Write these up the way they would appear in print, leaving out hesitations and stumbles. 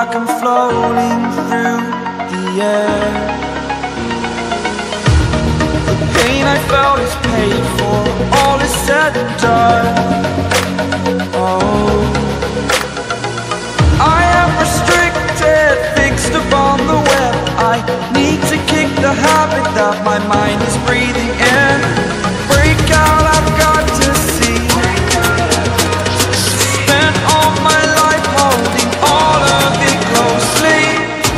like I'm floating through the air. The pain I felt is paid for, all is said and done. Oh, I am restricted, fixed upon the web. I need to kick the habit that my mind is breathing in. Break out, I've got to see. Spent all my life holding all of it closely.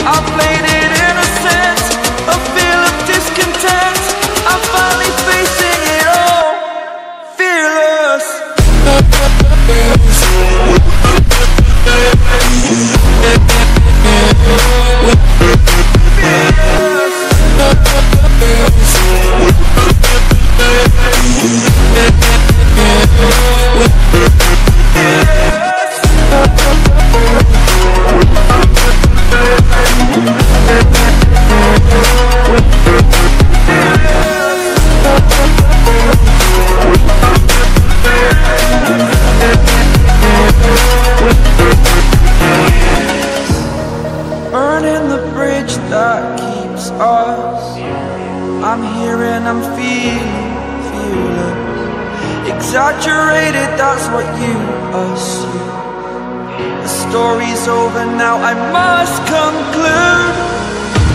I played it innocent, a feel of discontent. I'm finally facing it all, fearless. Burning the bridge that keeps us. I'm here and I'm feeling fearless. Exaggerated, that's what you assume. The story's over now, I must conclude.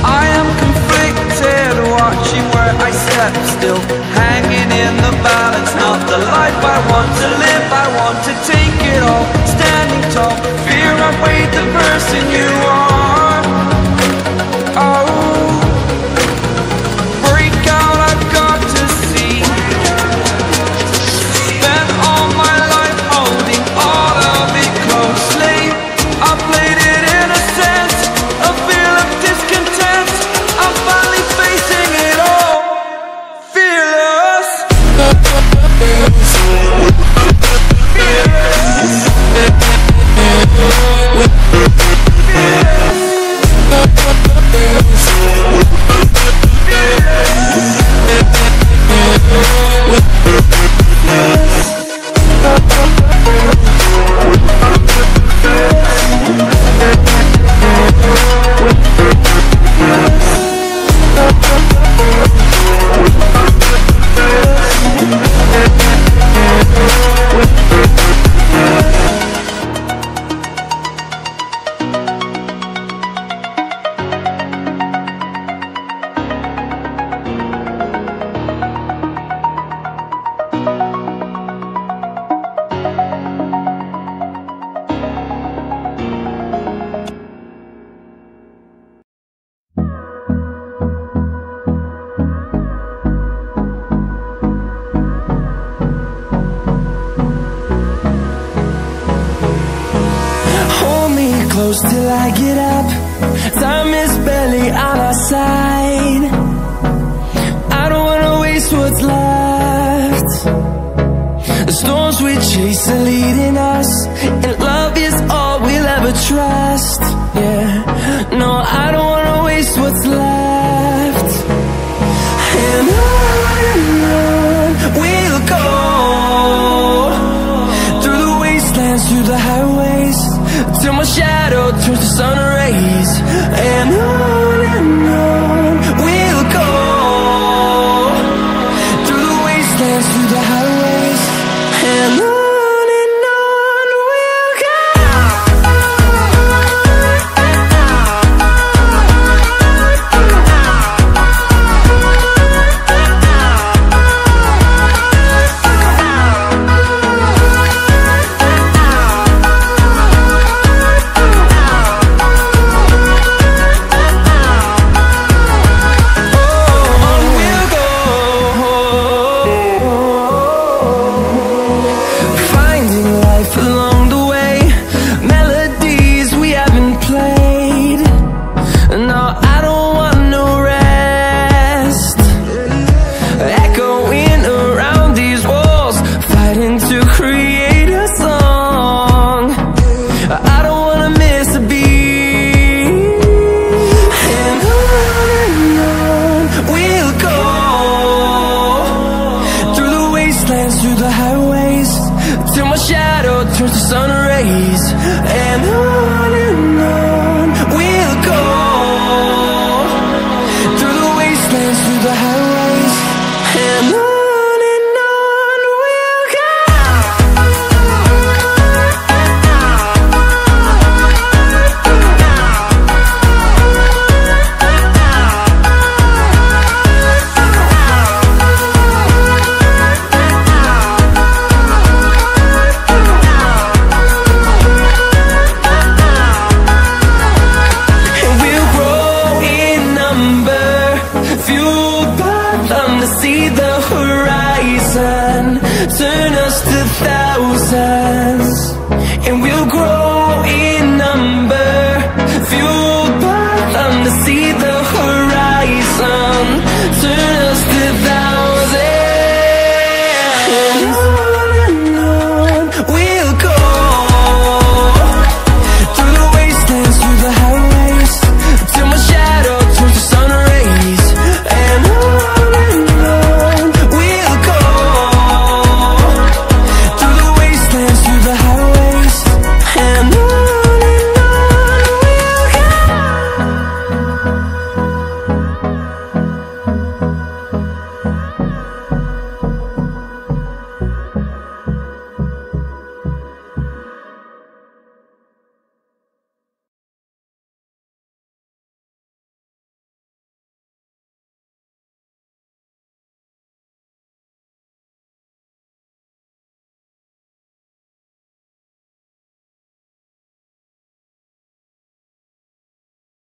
I am conflicted, watching where I step still, hanging in the balance. Not the life I want to live, I want to take it all. Standing tall, fear I've weighed the person you are. Oh, break out, I've got to see. Spent all my life holding all of it closely. I played it innocent, a feel of discontent. I'm finally facing it all, fearless. Close till I get up, time is barely on our side. I don't wanna waste what's left. The storms we chase are leading us, and love is all we'll ever trust. Yeah, no, I don't wanna waste what's left. And on we'll go, through the wastelands, through the highways, till my shadow turns to sun rays. And on we'll go, through the wastelands, through the highways. And on we'll go. turn us to thousands, and we'll grow